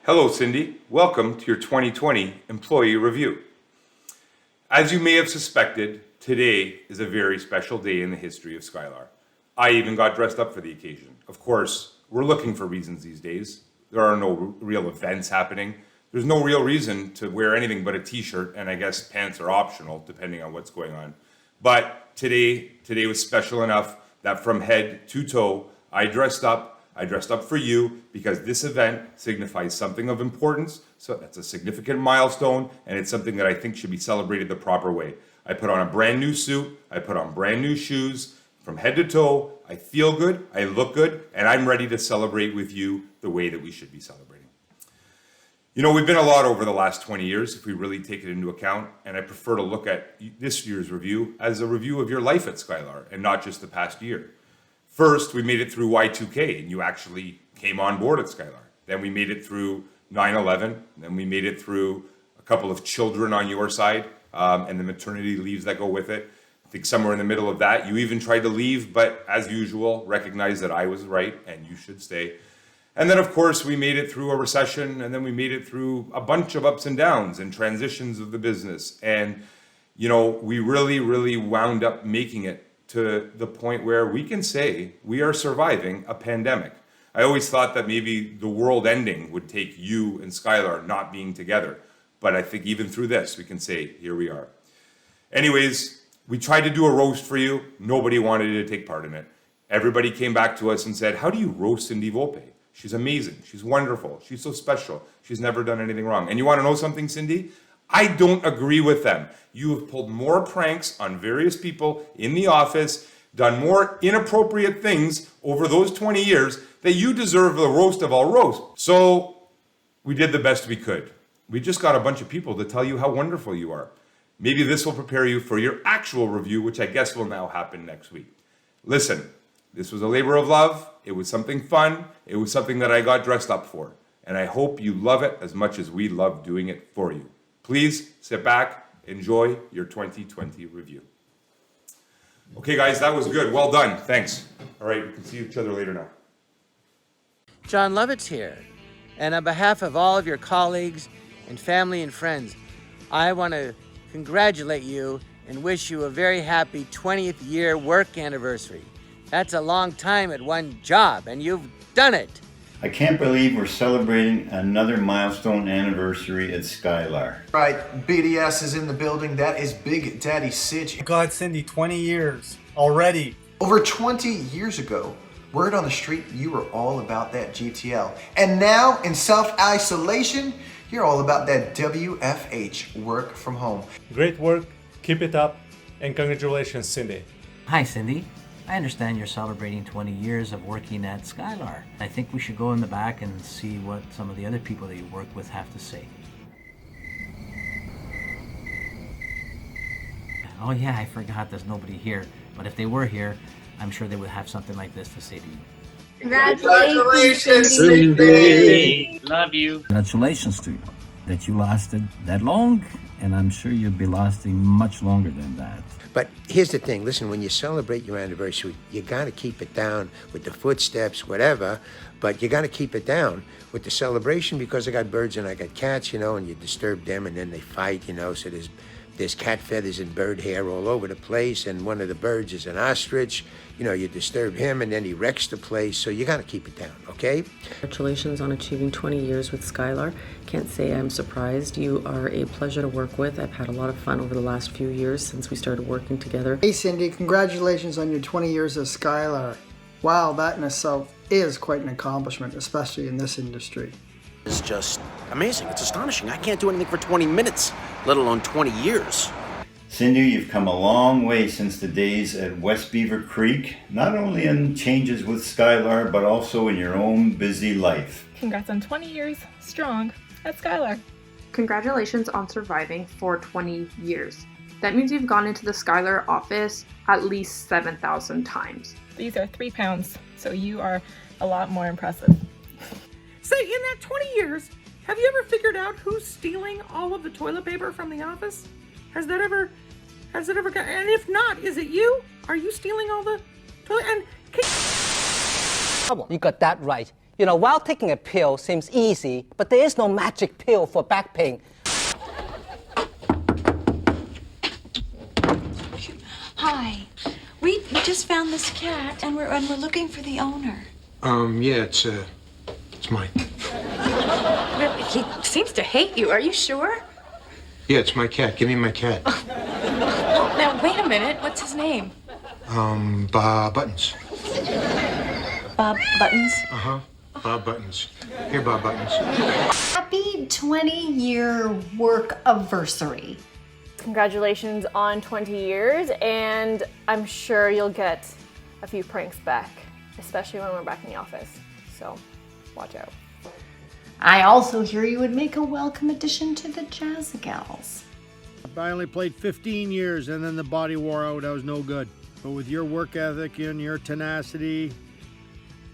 Hello, Cindy. Welcome to your 2020 Employee Review. As you may have suspected, today is a very special day in the history of Skylar. I even got dressed up for the occasion. Of course, we're looking for reasons these days. There are no real events happening. There's no real reason to wear anything but a t-shirt, and I guess pants are optional depending on what's going on. But today was special enough that from head to toe, I dressed up for you because this event signifies something of importance. So that's a significant milestone, and it's something that I think should be celebrated the proper way. I put on a brand new suit, I put on brand new shoes, from head to toe. I feel good, I look good, and I'm ready to celebrate with you the way that we should be celebrating. You know, we've been a lot over the last 20 years, if we really take it into account, and I prefer to look at this year's review as a review of your life at Skylar, and not just the past year. First, we made it through Y2K, and you actually came on board at Skylar. Then we made it through 9/11, then we made it through a couple of children on your side, and the maternity leaves that go with it. I think somewhere in the middle of that, you even tried to leave, but as usual, recognized that I was right, and you should stay. And then, of course, we made it through a recession, and then we made it through a bunch of ups and downs and transitions of the business. And, you know, we really wound up making it to the point where we can say we are surviving a pandemic. I always thought that maybe the world ending would take you and Skylar not being together. But I think even through this, we can say, here we are. Anyways, we tried to do a roast for you. Nobody wanted to take part in it. Everybody came back to us and said, how do you roast Cindy Volpe? She's amazing. She's wonderful. She's so special. She's never done anything wrong. And you want to know something, Cindy? I don't agree with them. You have pulled more pranks on various people in the office, done more inappropriate things over those 20 years that you deserve the roast of all roast. So we did the best we could. We just got a bunch of people to tell you how wonderful you are. Maybe this will prepare you for your actual review, which I guess will now happen next week. Listen, this was a labor of love. It was something fun. It was something that I got dressed up for. And I hope you love it as much as we love doing it for you. Please sit back, enjoy your 2020 review. Okay, guys, that was good. Well done. Thanks. All right, we can see each other later now. John Lovett's here. And on behalf of all of your colleagues and family and friends, I want to congratulate you and wish you a very happy 20th year work anniversary. That's a long time at one job, and you've done it. I can't believe we're celebrating another milestone anniversary at Skylar. Right, BDS is in the building. That is Big Daddy Sitch. God, Cindy, 20 years already. Over 20 years ago, word on the street, you were all about that GTL. And now, in self-isolation, you're all about that WFH, work from home. Great work, keep it up, and congratulations, Cindy. Hi, Cindy. I understand you're celebrating 20 years of working at Skylar. I think we should go in the back and see what some of the other people that you work with have to say. Oh yeah, I forgot there's nobody here. But if they were here, I'm sure they would have something like this to say to you. Congratulations, Cindy! Love you. Congratulations to you that you lasted that long, and I'm sure you'll be lasting much longer than that. But here's the thing, listen, when you celebrate your anniversary, you gotta keep it down with the footsteps, whatever, but you gotta keep it down with the celebration because I got birds and I got cats, you know, and you disturb them and then they fight, you know, so there's cat feathers and bird hair all over the place, and one of the birds is an ostrich. You know, you disturb him and then he wrecks the place, so you gotta keep it down, okay? Congratulations on achieving 20 years with Skylar. Can't say I'm surprised. You are a pleasure to work with. I've had a lot of fun over the last few years since we started working together. Hey Cindy, congratulations on your 20 years at Skylar. Wow, that in itself is quite an accomplishment, especially in this industry. It's just amazing. It's astonishing. I can't do anything for 20 minutes, let alone 20 years. Cindy, you've come a long way since the days at West Beaver Creek, not only in changes with Skylar, but also in your own busy life. Congrats on 20 years strong at Skylar. Congratulations on surviving for 20 years. That means you've gone into the Skylar office at least 7,000 times. These are 3 pounds, so you are a lot more impressive. Say, in that 20 years, have you ever figured out who's stealing all of the toilet paper from the office? Has it ever got, and if not, is it you? Are you stealing all the toilet, You got that right. You know, while taking a pill seems easy, but there is no magic pill for back pain. Hi. We just found this cat and we're looking for the owner. Yeah, it's mine. He seems to hate you. Are you sure? Yeah, it's my cat. Give me my cat. Now wait a minute. What's his name? Bob Buttons. Bob Buttons. Uh-huh. Bob Buttons. Here, Bob Buttons. Happy 20-year work anniversary. Congratulations on 20 years, and I'm sure you'll get a few pranks back, especially when we're back in the office. So, watch out. I also hear you would make a welcome addition to the Jazz Gals. I only played 15 years and then the body wore out. I was no good. But with your work ethic and your tenacity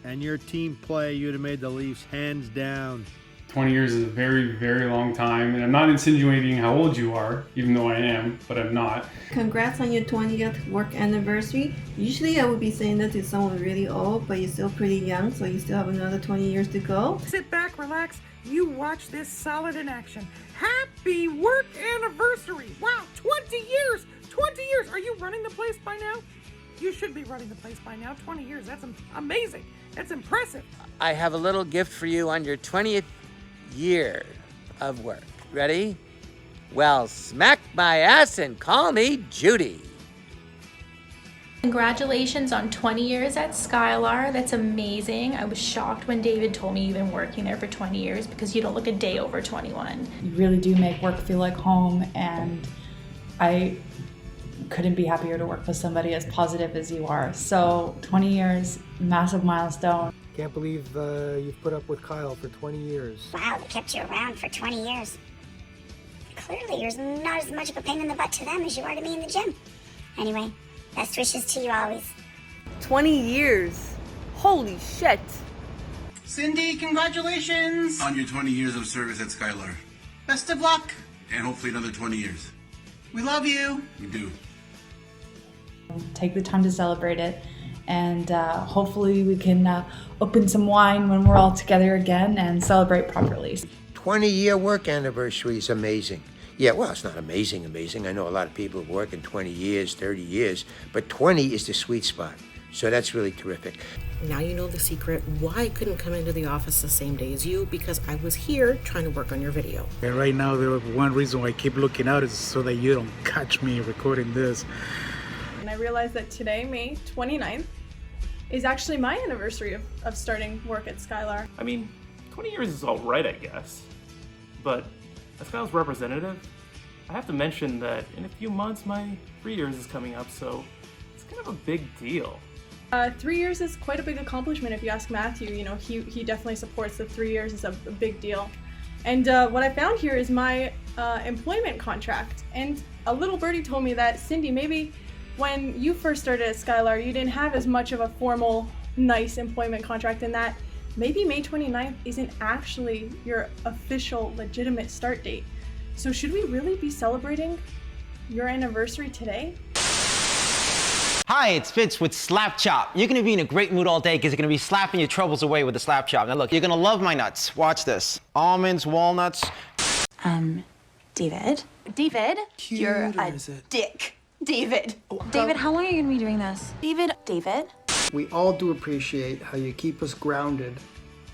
and your team play, you'd have made the Leafs hands down. 20 years is a very, very long time, and I'm not insinuating how old you are, even though I am, but I'm not. Congrats on your 20th work anniversary. Usually I would be saying that to someone really old, but you're still pretty young, so you still have another 20 years to go. Sit back, relax. You watch this solid in action. Happy work anniversary! Wow, 20 years! 20 years! Are you running the place by now? You should be running the place by now. 20 years, that's amazing. That's impressive. I have a little gift for you on your 20th year of work. Ready? Well, smack my ass and call me Judy. Congratulations on 20 years at Skylar. That's amazing. I was shocked when David told me you've been working there for 20 years because you don't look a day over 21. You really do make work feel like home, and I couldn't be happier to work with somebody as positive as you are. So 20 years, massive milestone. Can't believe you've put up with Kyle for 20 years. Wow, they kept you around for 20 years. Clearly, you're not as much of a pain in the butt to them as you are to me in the gym. Anyway, best wishes to you always. 20 years. Holy shit. Cindy, congratulations! On your 20 years of service at Skylar. Best of luck! And hopefully another 20 years. We love you! We do. Take the time to celebrate it, and hopefully we can open some wine when we're all together again and celebrate properly. 20-year work anniversary is amazing. Yeah, well, it's not amazing. I know a lot of people who work in 20 years, 30 years, but 20 is the sweet spot. So that's really terrific. Now you know the secret why I couldn't come into the office the same day as you, because I was here trying to work on your video. And right now, the one reason why I keep looking out is so that you don't catch me recording this. And I realized that today, May 29th, is actually my anniversary of starting work at Skylar. I mean, 20 years is all right, I guess. But as Kyle's representative, I have to mention that in a few months, my 3 years is coming up, so it's kind of a big deal. 3 years is quite a big accomplishment if you ask Matthew. You know, he definitely supports that 3 years is a big deal. And what I found here is my employment contract. And a little birdie told me that, Cindy, maybe when you first started at Skylar, you didn't have as much of a formal, nice employment contract, and that maybe May 29th isn't actually your official, legitimate start date. So should we really be celebrating your anniversary today? Hi, it's Fitz with Slap Chop. You're gonna be in a great mood all day because you're gonna be slapping your troubles away with the Slap Chop. Now look, you're gonna love my nuts. Watch this. Almonds, walnuts. David? David? You're a dick. David. David, how long are you gonna be doing this? David? We all do appreciate how you keep us grounded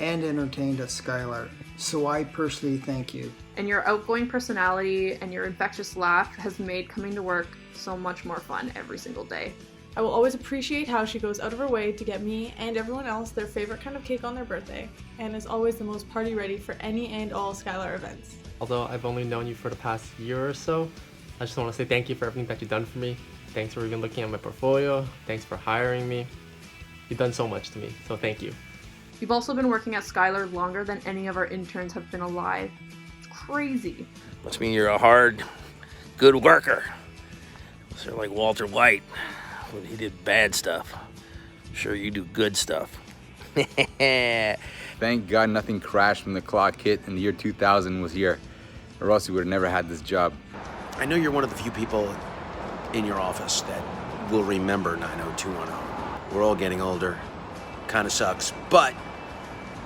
and entertained at Skylar. So I personally thank you. And your outgoing personality and your infectious laugh has made coming to work so much more fun every single day. I will always appreciate how she goes out of her way to get me and everyone else their favorite kind of cake on their birthday, and is always the most party ready for any and all Skylar events. Although I've only known you for the past year or so, I just want to say thank you for everything that you've done for me. Thanks for even looking at my portfolio. Thanks for hiring me. You've done so much to me, so thank you. You've also been working at Skylar longer than any of our interns have been alive. It's crazy. Must mean you're a hard, good worker. Sort of like Walter White when he did bad stuff. Sure, you do good stuff. Thank God nothing crashed when the clock hit and the year 2000 was here, or else we would have never had this job. I know you're one of the few people in your office that will remember 90210. We're all getting older. Kind of sucks, but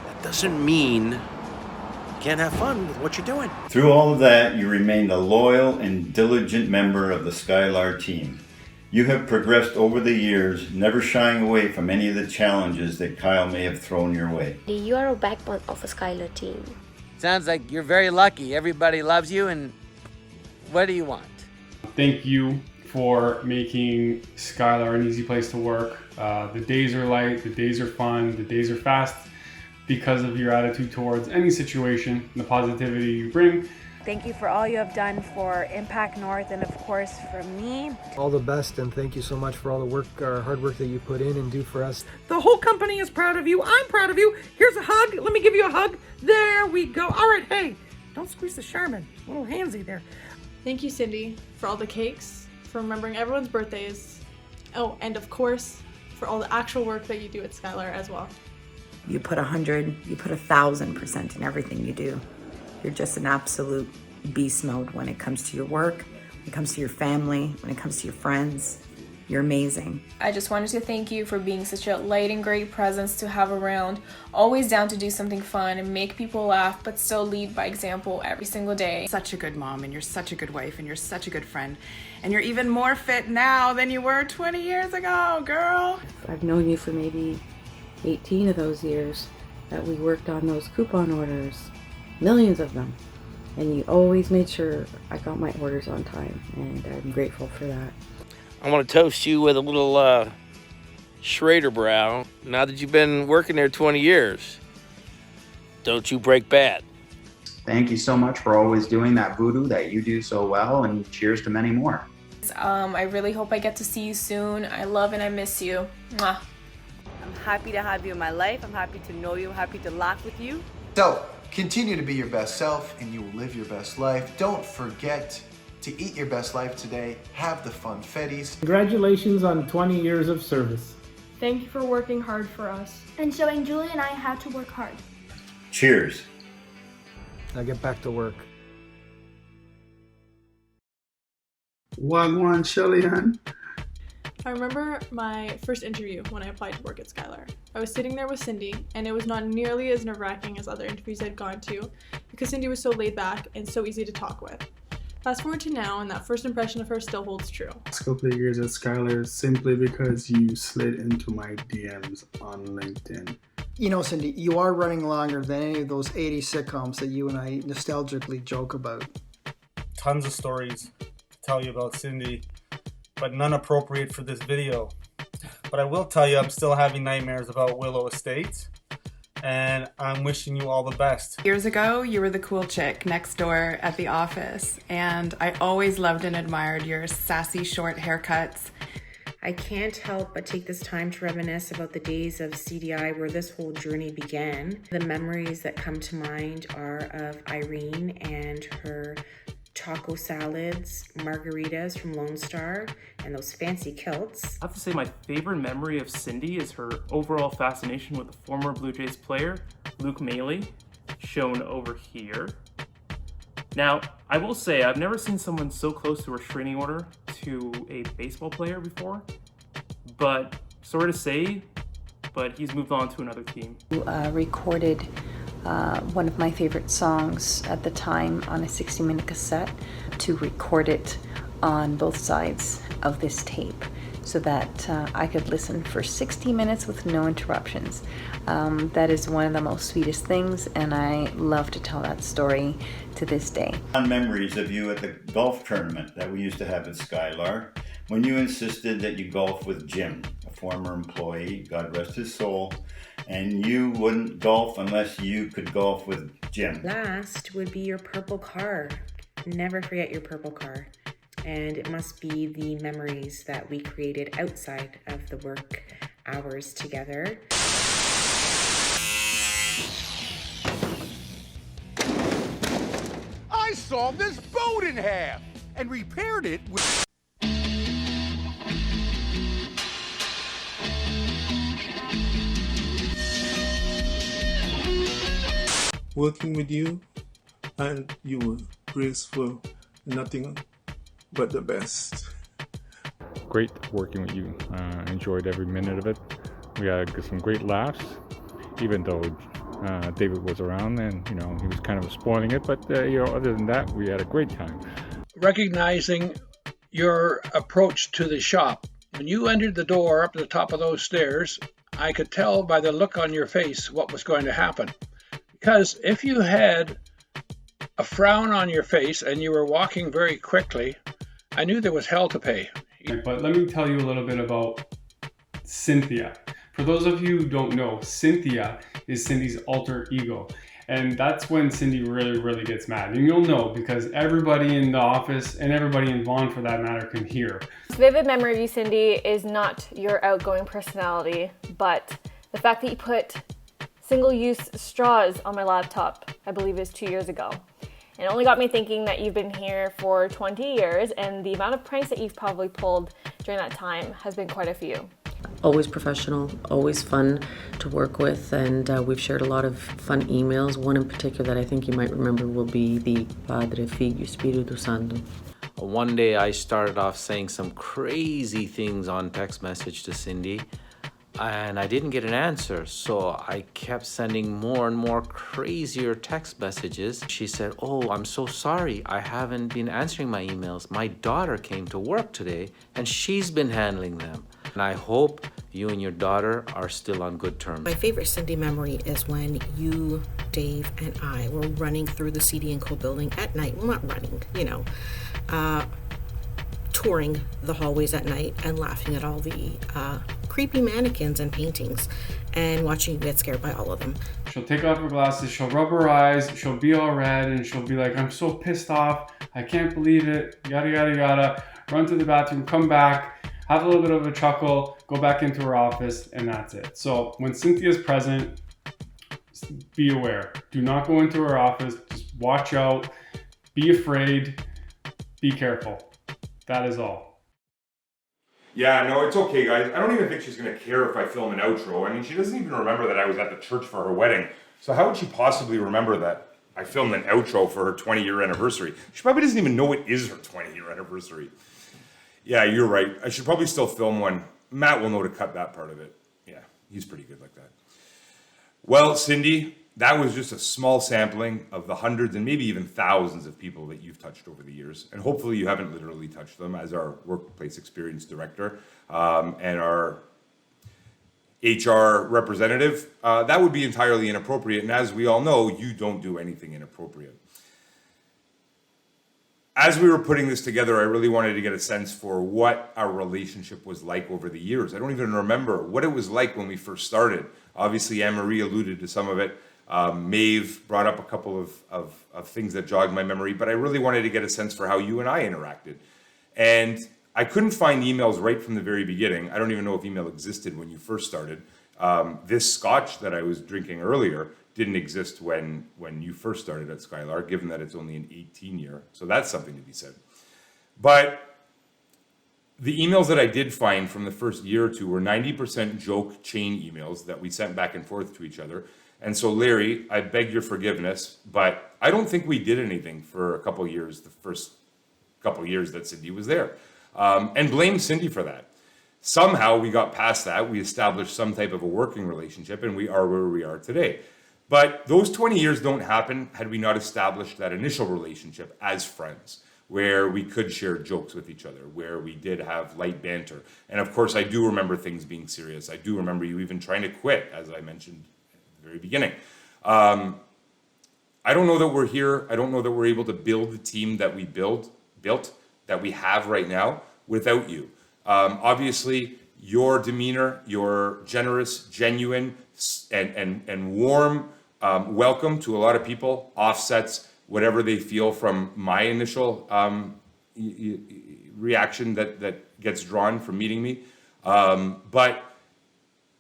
that doesn't mean you can't have fun with what you're doing. Through all of that, you remained a loyal and diligent member of the Skylar team. You have progressed over the years, never shying away from any of the challenges that Kyle may have thrown your way. You are a backbone of a Skylar team. Sounds like you're very lucky. Everybody loves you, and what do you want? Thank you for making Skylar an easy place to work. The days are light, the days are fun, the days are fast because of your attitude towards any situation and the positivity you bring. Thank you for all you have done for Impact North and of course for me. All the best, and thank you so much for all the work, hard work that you put in and do for us. The whole company is proud of you. I'm proud of you. Here's a hug. Let me give you a hug. There we go. All right, hey, don't squeeze the Charmin. A little handsy there. Thank you, Cindy, for all the cakes, for remembering everyone's birthdays. Oh, and of course, for all the actual work that you do at Skylar as well. You put 100, you put 1,000% in everything you do. You're just an absolute beast mode when it comes to your work, when it comes to your family, when it comes to your friends. You're amazing. I just wanted to thank you for being such a light and great presence to have around, always down to do something fun and make people laugh, but still lead by example every single day. Such a good mom, and you're such a good wife, and you're such a good friend, and you're even more fit now than you were 20 years ago, girl. I've known you for maybe 18 of those years that we worked on those coupon orders, millions of them, and you always made sure I got my orders on time, and I'm grateful for that. I want to toast you with a little Schrader brow. Now that you've been working there 20 years, don't you break bad. Thank you so much for always doing that voodoo that you do so well, and cheers to many more. I really hope I get to see you soon. I love and I miss you. Mwah. I'm happy to have you in my life. I'm happy to know you. I'm happy to laugh with you. So, continue to be your best self and you will live your best life. Don't forget to eat your best life today. Have the funfettis. Congratulations on 20 years of service. Thank you for working hard for us. And showing Julie and I how to work hard. Cheers. Now get back to work. Wagwan Shellyan. I remember my first interview when I applied to work at Skylar. I was sitting there with Cindy, and it was not nearly as nerve-wracking as other interviews I'd gone to, because Cindy was so laid back and so easy to talk with. Fast forward to now, and that first impression of her still holds true. Last couple of years at Skylar simply because you slid into my DMs on LinkedIn. You know, Cindy, you are running longer than any of those 80 sitcoms that you and I nostalgically joke about. Tons of stories to tell you about Cindy, but none appropriate for this video. But I will tell you, I'm still having nightmares about Willow Estates, and I'm wishing you all the best. Years ago, you were the cool chick next door at the office, and I always loved and admired your sassy short haircuts. I can't help but take this time to reminisce about the days of CDI where this whole journey began. The memories that come to mind are of Irene and her taco salads, margaritas from Lone Star, and those fancy kilts. I have to say my favorite memory of Cindy is her overall fascination with the former Blue Jays player, Luke Maley, shown over here. Now, I will say I've never seen someone so close to a restraining order to a baseball player before, but sorry to say, but he's moved on to another team. Recorded one of my favorite songs at the time on a 60-minute cassette to record it on both sides of this tape so that I could listen for 60 minutes with no interruptions. That is one of the most sweetest things, and I love to tell that story to this day. Memories of you at the golf tournament that we used to have at Skylar, when you insisted that you golf with Jim, a former employee, God rest his soul, and you wouldn't golf unless you could golf with Jim. Last would be your purple car. Never forget your purple car. And it must be the memories that we created outside of the work hours together. I sawed this boat in half and repaired it with... Working with you, and you were graceful, nothing but the best. Great working with you. Enjoyed every minute of it. We had some great laughs, even though David was around, and he was kind of spoiling it. But other than that, we had a great time. Recognizing your approach to the shop. When you entered the door up to the top of those stairs, I could tell by the look on your face what was going to happen. Because if you had a frown on your face and you were walking very quickly, I knew there was hell to pay. But let me tell you a little bit about Cynthia. For those of you who don't know, Cynthia is Cindy's alter ego. And that's when Cindy really gets mad. And you'll know because everybody in the office and everybody in Vaughan for that matter can hear. Vivid memory of you, Cindy, is not your outgoing personality, but the fact that you put single-use straws on my laptop, I believe is 2 years ago. And it only got me thinking that you've been here for 20 years and the amount of pranks that you've probably pulled during that time has been quite a few. Always professional, always fun to work with, and we've shared a lot of fun emails. One in particular that I think you might remember will be the Padre, Figlio, Spirito Santo. One day I started off saying some crazy things on text message to Cindy, and I didn't get an answer, so I kept sending more and more crazier text messages. She said, "Oh, I'm so sorry, I haven't been answering my emails. My daughter came to work today, and she's been handling them." And I hope you and your daughter are still on good terms. My favorite Cindy memory is when you, Dave, and I were running through the CD&Co building at night. Well, not running, touring the hallways at night and laughing at all the creepy mannequins and paintings and watching you get scared by all of them. She'll take off her glasses, she'll rub her eyes, she'll be all red, and she'll be like, "I'm so pissed off, I can't believe it, yada, yada, yada." Run to the bathroom, come back, have a little bit of a chuckle, go back into her office, and that's it. So when Cynthia's present, be aware. Do not go into her office, just watch out, be afraid, be careful. That is all. Yeah, no, it's okay, guys. I don't even think she's going to care if I film an outro. I mean, she doesn't even remember that I was at the church for her wedding. So how would she possibly remember that I filmed an outro for her 20-year anniversary? She probably doesn't even know it is her 20-year anniversary. Yeah, you're right. I should probably still film one. Matt will know to cut that part of it. Yeah, he's pretty good like that. Well, Cindy, that was just a small sampling of the hundreds and maybe even thousands of people that you've touched over the years. And hopefully you haven't literally touched them as our workplace experience director and our HR representative. That would be entirely inappropriate. And as we all know, you don't do anything inappropriate. As we were putting this together, I really wanted to get a sense for what our relationship was like over the years. I don't even remember what it was like when we first started. Obviously, Anne-Marie alluded to some of it. Maeve brought up a couple of things that jogged my memory, but I really wanted to get a sense for how you and I interacted. And I couldn't find emails right from the very beginning. I don't even know if email existed when you first started. This scotch that I was drinking earlier didn't exist when you first started at Skylar, given that it's only an 18-year. So that's something to be said. But the emails that I did find from the first year or two were 90% joke chain emails that we sent back and forth to each other. And so, Larry, I beg your forgiveness, but I don't think we did anything for a couple of years, the first couple of years that Cindy was there. And blame Cindy for that. Somehow we got past that. We established some type of a working relationship, and we are where we are today. But those 20 years don't happen had we not established that initial relationship as friends, where we could share jokes with each other, where we did have light banter. And of course, I do remember things being serious. I do remember you even trying to quit, as I mentioned at the very beginning. I don't know that we're here. I don't know that we're able to build the team that we built, that we have right now without you. Obviously, your demeanor, your generous, genuine, and warm welcome to a lot of people offsets whatever they feel from my initial reaction that gets drawn from meeting me. But,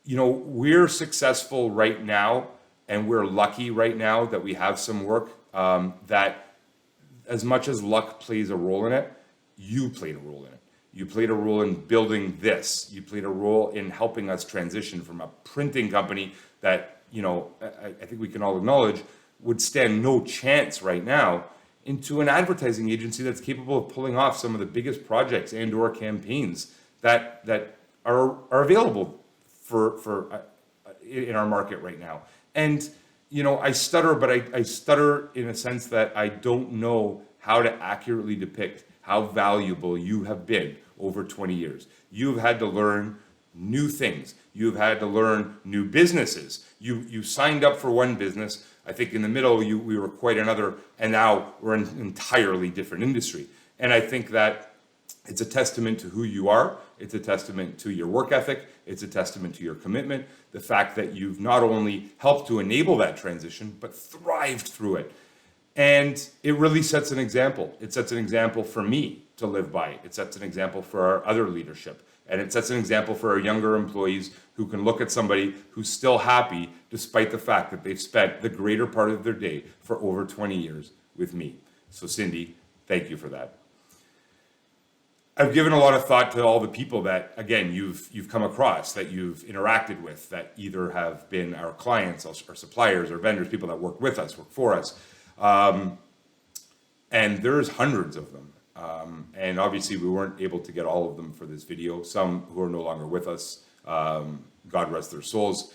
you know, we're successful right now, and we're lucky right now that we have some work that, as much as luck plays a role in it, you played a role in it. You played a role in building this. You played a role in helping us transition from a printing company that, you know, I think we can all acknowledge would stand no chance right now into an advertising agency that's capable of pulling off some of the biggest projects and or campaigns that are available for in our market right now. And, I stutter, but I stutter in a sense that I don't know how to accurately depict how valuable you have been over 20 years. You've had to learn new things. You've had to learn new businesses. You signed up for one business. I think in the middle, we were quite another, and now we're in an entirely different industry. And I think that it's a testament to who you are. It's a testament to your work ethic. It's a testament to your commitment. The fact that you've not only helped to enable that transition, but thrived through it. And it really sets an example. It sets an example for me to live by. It sets an example for our other leadership. And it sets an example for our younger employees who can look at somebody who's still happy despite the fact that they've spent the greater part of their day for over 20 years with me. So Cindy, thank you for that. I've given a lot of thought to all the people that, again, you've come across, that you've interacted with, that either have been our clients, our suppliers, or vendors, people that work with us, work for us. And there's hundreds of them. And obviously we weren't able to get all of them for this video. Some who are no longer with us, God rest their souls.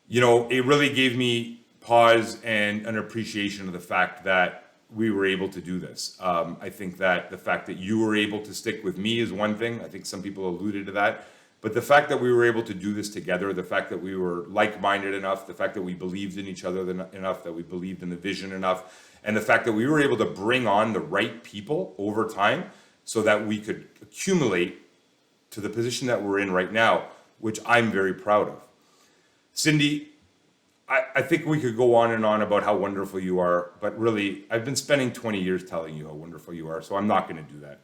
It really gave me pause and an appreciation of the fact that we were able to do this. I think that the fact that you were able to stick with me is one thing. I think some people alluded to that. But the fact that we were able to do this together, the fact that we were like-minded enough, the fact that we believed in each other enough, that we believed in the vision enough, and the fact that we were able to bring on the right people over time so that we could accumulate to the position that we're in right now, which I'm very proud of. Cindy, I think we could go on and on about how wonderful you are, but really, I've been spending 20 years telling you how wonderful you are, so I'm not going to do that.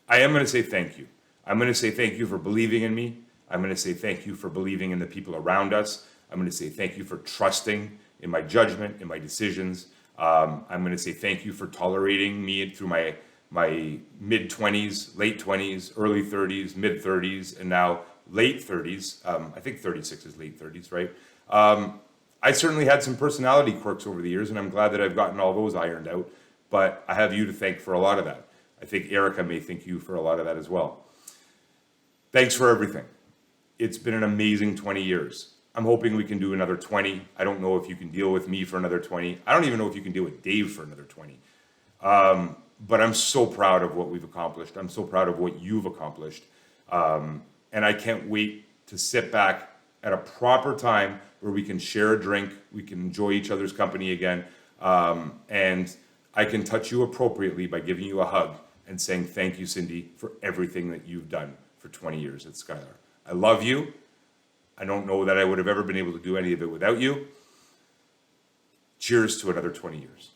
I am going to say thank you. I'm going to say thank you for believing in me. I'm going to say thank you for believing in the people around us. I'm going to say thank you for trusting in my judgment, in my decisions. I'm going to say thank you for tolerating me through my mid-20s, late 20s, early 30s, mid-30s, and now late 30s. I think 36 is late 30s, right? I certainly had some personality quirks over the years, and I'm glad that I've gotten all those ironed out, but I have you to thank for a lot of that. I think Erica may thank you for a lot of that as well. Thanks for everything. It's been an amazing 20 years. I'm hoping we can do another 20. I don't know if you can deal with me for another 20. I don't even know if you can deal with Dave for another 20. But I'm so proud of what we've accomplished. I'm so proud of what you've accomplished. And I can't wait to sit back at a proper time where we can share a drink, we can enjoy each other's company again, and I can touch you appropriately by giving you a hug and saying thank you, Cindy, for everything that you've done for 20 years at Skylar. I love you. I don't know that I would have ever been able to do any of it without you. Cheers to another 20 years.